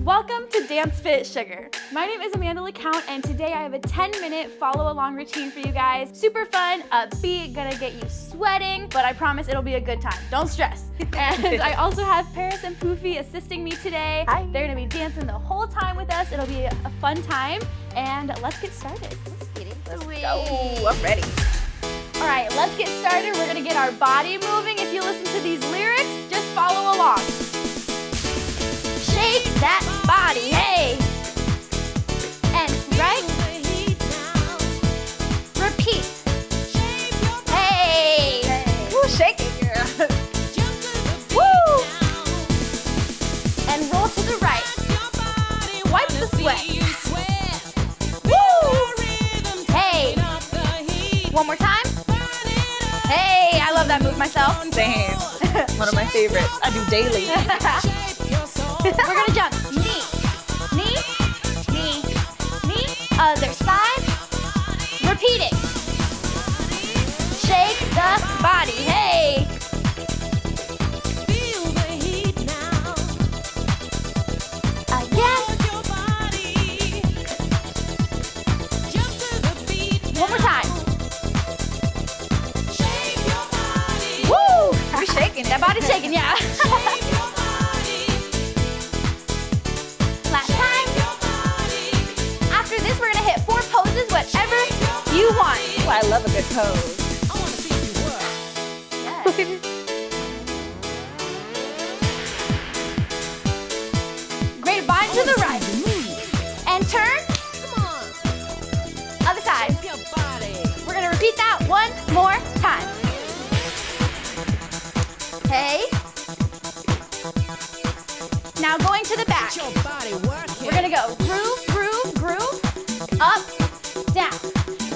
Welcome to Dance Fit Sugar. My name is Amanda LaCount, and today I have a 10-minute follow-along routine for you guys. Super fun, upbeat, gonna get you sweating, but I promise it'll be a good time. Don't stress. And I also have Paris and Poofy assisting me today. Hi. They're gonna be dancing the whole time with us. It'll be a fun time, and let's get started. Let's go. I'm ready. All right, let's get started. We're gonna get our body moving. If you listen to these lyrics, just follow along. Shake that body, hey! And right, repeat. Hey! Woo, shake it, girl. Woo! And roll to the right. Wipe the sweat. Woo! Hey! One more time. Hey, I love that move myself. Same. One of my favorites. I do daily. We're gonna jump. Knee, knee, knee, knee. Other side. Repeat it. Shake the body. Hey. Again. One more time. Woo! You're shaking it. That body's shaking, yeah. Last time. After this, we're gonna hit 4 poses, whatever you want. Ooh, I love a good pose. Yes. Great, bind to the right. And turn. Other side. We're gonna repeat that one more time. Okay. Now going to the back. We're gonna go groove, groove, groove, up, down,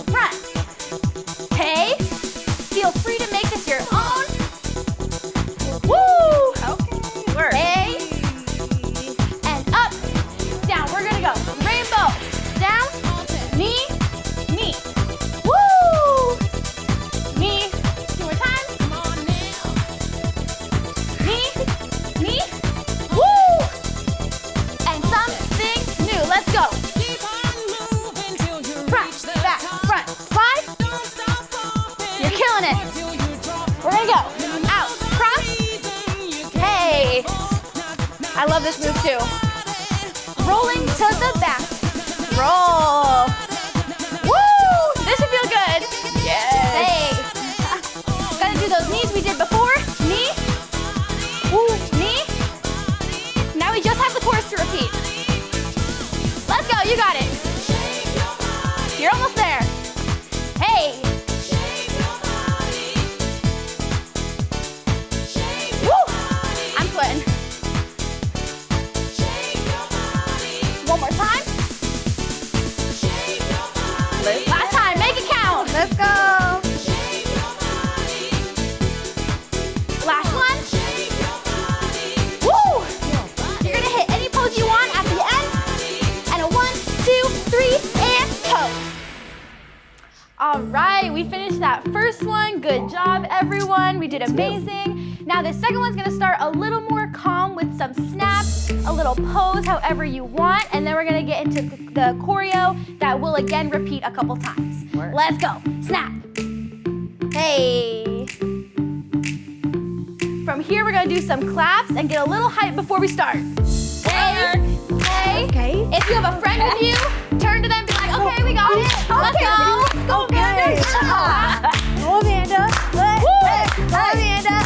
front. Okay. Feel free to make this your own. Woo! Okay. Work. Hey. And up, down. We're gonna go rainbow, down, knee, knee. Woo! Knee. 2 more times. Knee, knee, woo! And something new. Let's go. Front, back, front, slide. You're killing it. We're gonna go out, cross. Hey. I love this move too. Rolling to the back. Roll. Woo! This should feel good. Yes. Hey. Gotta do those knees we did before. Knee. Woo. Knee. Now we just have the chorus to repeat. Let's go. You got it. You're almost there. Hey. Woo. I'm sweating. One more time. Last time. Make it count. Let's go. Last one. Woo! You're gonna hit any pose you want at the end. And a 1, 2, 3, and pose. All right, we finished that first one. Good job, everyone. We did amazing. Now the second one's gonna start a little more calm with some snaps, a little pose, however you want, and then we're gonna get into the choreo that will again repeat a couple times. Work. Let's go. Snap. Hey. From here, we're gonna do some claps and get a little hype before we start. Hey, hey. Okay. If you have a friend with you, turn to them and be like, okay, we got it. Let's go. Okay. Go, Amanda. Woo. Go, Amanda.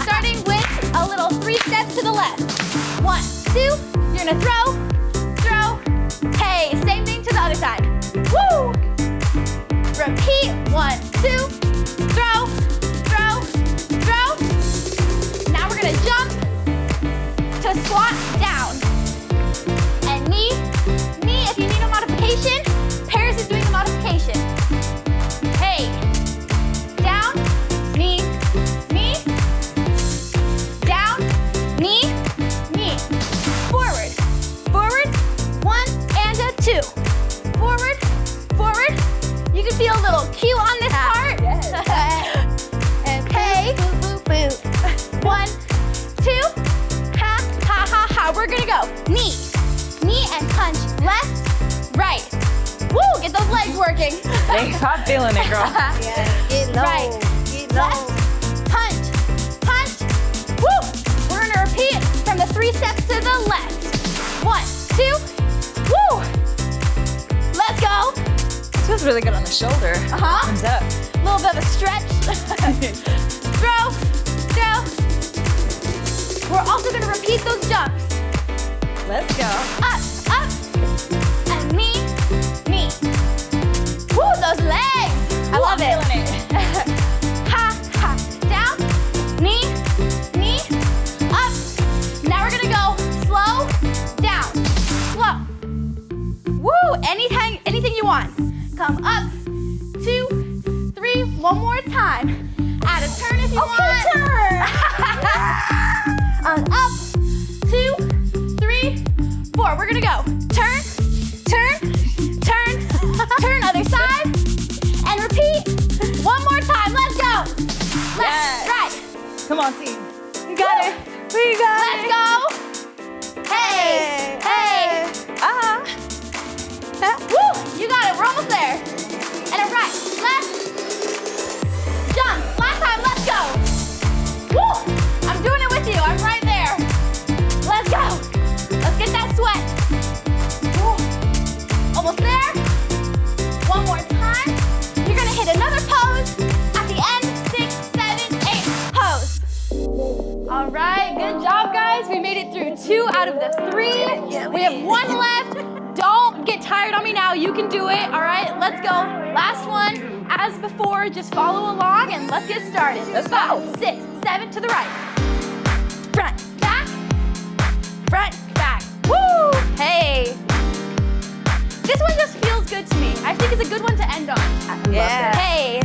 Starting with a little 3 steps to the left. 1, 2, you're gonna throw. Hey, same thing to the other side. Woo! Repeat, 1, 2, throw. Now we're gonna jump to squat down. And knee, if you need a modification, Paris is doing the modification. Hey, down, knee, down, knee, forward, 1 and a 2. Forward. You can feel a little cue on this part. Yes. And hey, boop, boop, boop. 1, 2, ha, ha, ha, ha. We're gonna go. and punch left, right. Woo, get those legs working. I'm feeling it, girl. Yeah, get low. Right, Get low. left, punch, punch. Woo, we're gonna repeat from the 3 steps to the left. 1, 2, woo. Let's go. This feels really good on the shoulder. Thumbs up. A little bit of a stretch. Throw, throw. We're also gonna repeat those jumps. Let's go. Up, up, and knee, knee. Woo, those legs. I love it. Feeling it. Ha, ha, down, knee, knee, up. Now we're gonna go slow, down, slow. Woo, anything you want. Come up, 2, 3, one more time. Add a turn if you want. turn. And up, 2, 3, 4. We're gonna go. Turn, turn, turn, turn, other side, and repeat. One more time. Let's go. Left, Yes. right. Come on, team. You got it. We got Let's it. go. Hey, hey. Woo, you got it. We're almost there. And a right, left, jump. Last time. Let's go. Woo, I'm doing it with you. I'm right there. Let's go. Let's get that sweat. Woo. Almost there. One more time. You're gonna hit another pose at the end. 6, 7, 8. Pose. All right, good job, guys. We made it through 2 out of the 3. We have 1 left. Don't get tired on me now. You can do it. All right, let's go. Last one. As before, just follow along and let's get started. Let's go. 5, 6, 7 to the right. Front, back. Front, back. Woo! Hey. This one just feels good to me. I think it's a good one to end on. Yeah. Hey.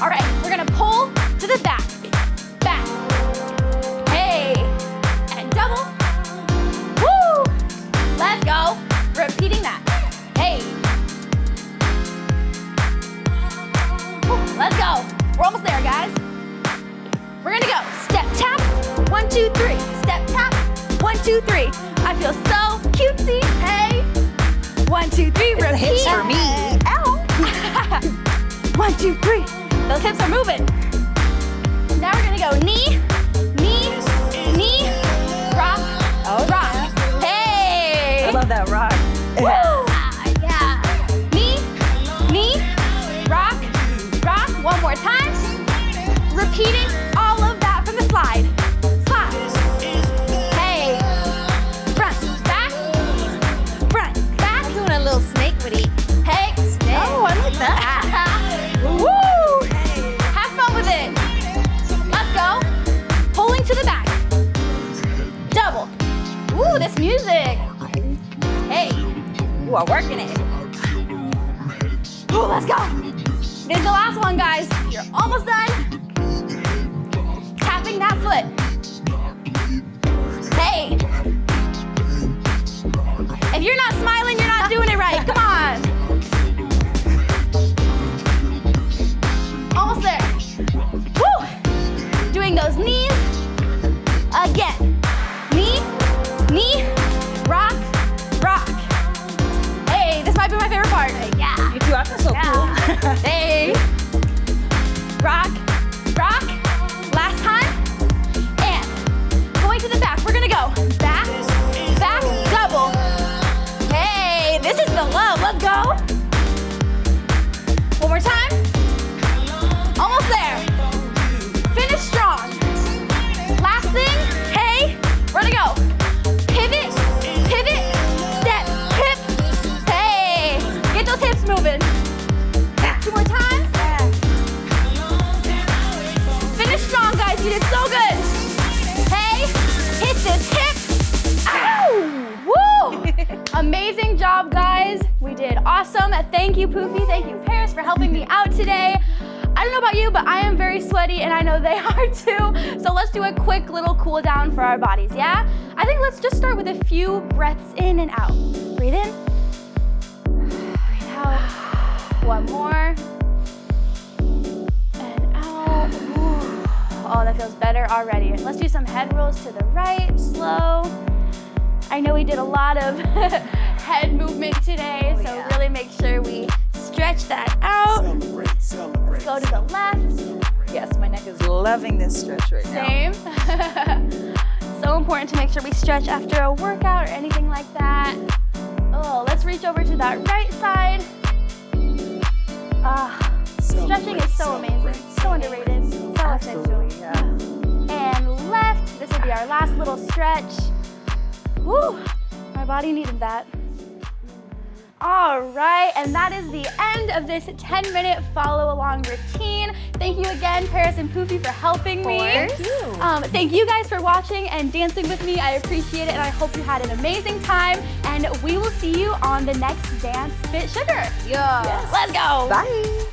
All right, we're gonna pull to the back. Back. Hey. And double. Woo! Let's go. Repeating that. Hey. Woo, let's go. We're almost there, guys. We're gonna go. Step tap. 1, 2, 3. Step tap. 1, 2, 3. I feel so cutesy. Hey. 1, 2, 3. Repeat. The hips for me. Ow. 1, 2, 3. Those hips are moving. Now we're gonna go knee, knee, knee, rock, rock. Hey. I love that rock. Woo. Yeah. Knee, knee, rock, rock. One more time. Repeating all of that from the slide. Slide. Hey. Front, back, front, back. I'm doing a little snake with it. Hey. Oh, I like that. Woo! Have fun with it. Let's go. Pulling to the back. Double. Ooh, this music. Hey. Ooh, I'm working it. Ooh, let's go. This is the last one, guys. You're almost done. Tapping that foot. Hey. If you're not smiling, you're not doing it right. Come on. Almost there. Woo! Doing those knees. Again. Knee, knee, rock, rock. Hey, this might be my favorite part. Yeah. You too. I feel so cool. Hey. Rock, rock. Last time. And going to the back. We're gonna go back, back, double. Hey, this is the love. Let's go. One more time. Almost there. Finish strong. Last thing. Hey, we're gonna go. Pivot, pivot, step, hip. Hey, get those hips moving. 2 more times. Finish strong, guys. You did so good. Hey, hit this hip. Ow! Woo! Amazing job, guys. We did awesome. Thank you, Poofy. Thank you, Paris, for helping me out today. I don't know about you, but I am very sweaty, and I know they are too. So let's do a quick little cool down for our bodies, yeah? I think let's just start with a few breaths in and out. Breathe in. Breathe out. One more. And out. Oh, that feels better already. Let's do some head rolls to the right, slow. I I know we did a lot of head movement today, so yeah. really make sure we stretch that out. Let's go to the left. Yes, my neck is loving this stretch right now. Same. So important to make sure we stretch after a workout or anything like that. Oh, let's reach over to that right side. Stretching is so amazing, so underrated, so essential. Absolutely, yeah. And left, this will be our last little stretch. Woo, my body needed that. All right, and that is the end of this 10-minute follow-along routine. Thank you again, Paris and Poofy, for helping me. Thank you. Thank you guys for watching and dancing with me. I appreciate it, and I hope you had an amazing time. And we will see you on the next Dance Fit Sugar. Yeah. Let's go. Bye.